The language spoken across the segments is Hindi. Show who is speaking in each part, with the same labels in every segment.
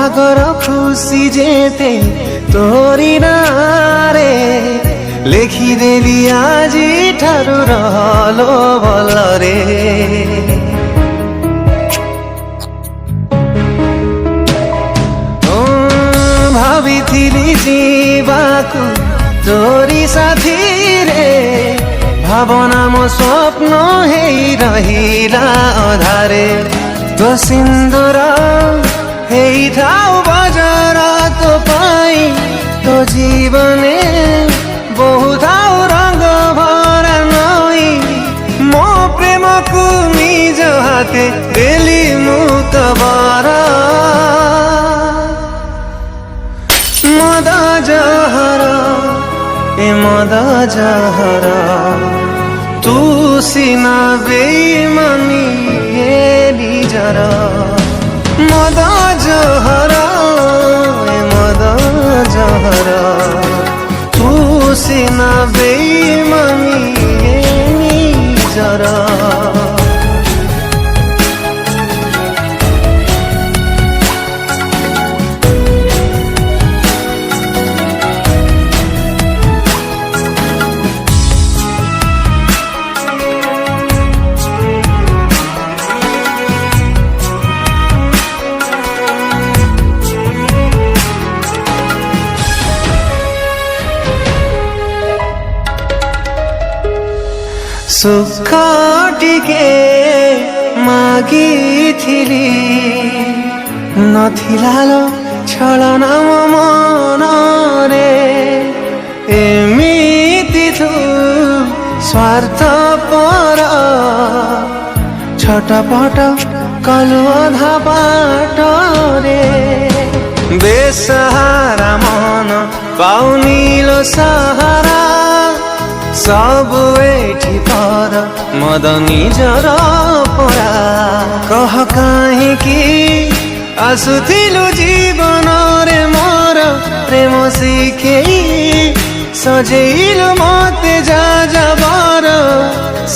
Speaker 1: भागर खुशी जेते तोरी नारे लेखिदेली आजी ठारू रहलो भलरे भाविथिली जीवाकु तोरी साथी रे भावना मो स्वप्न हेई रहिला अधारे तो सिंदूर हेई ठाउ बजार तो पाई तो जीवने बहुत रंग भरा नई मो प्रेम को निज हाथे देली मुत बरा मद जहरा ए मद जहरा तू सीना बेईमानी ये निजरा मद जहरा ए मद जहरा तू सीना बेईमानी ये निजरा सुख टिके मागिथिली नथिलालो छलना मन रे एमिति थु स्वार्थ पर छटपट कलु अधा बाट रे बेसहारा मन पाउनीलो सहारा सब एठी पर मद निजर परा कह काहींकि आसुथिलु जीवन रे मोर प्रेम शिखेई सजेइलु मते जा जबर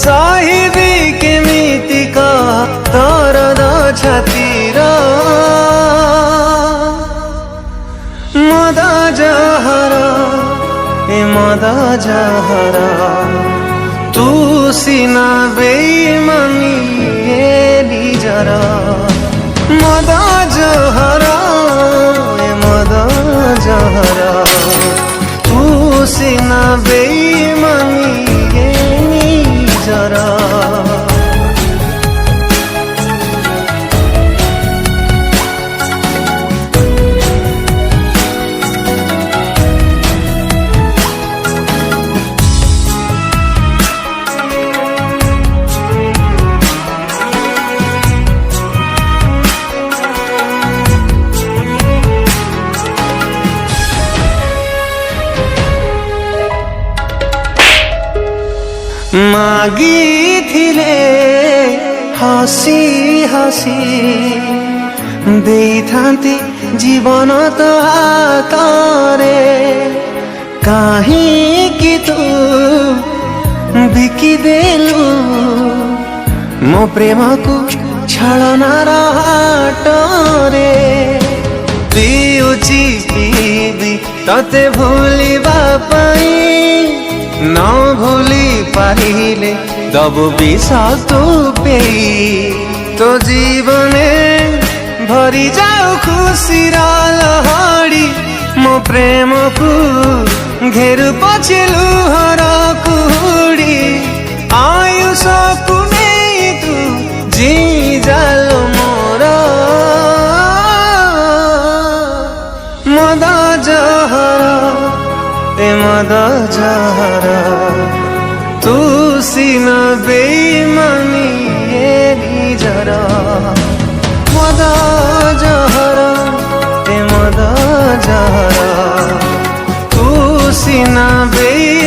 Speaker 1: साहिबी केमिति कह दर्द छातीर मद जहरा ए मद जहरा तू सीना बेईमानी ये निजरा मद जहरा ए मद जहरा तू सीना बेईमानी ये निजरा मागिथिले हसी हसी देइथान्ति जीवन तो हातरे काहींकि तू बिकिदेलु मो प्रेम को छलनार हाटरे पिउची पिबी तते भूलिबा पाई न भूली पारिले दबु विष तू पेई तो जीवने भरी जाऊ खुशी लहड़ी मो प्रेम को घेरु पछे लुहर कुहुड़ी आयुष को नहीं तू जी जालो मोर मद जहरा ए मद जहरा तू सीना बेईमानी ये निजरा मद जहरा ए मद जहरा तू सीना बेईमानी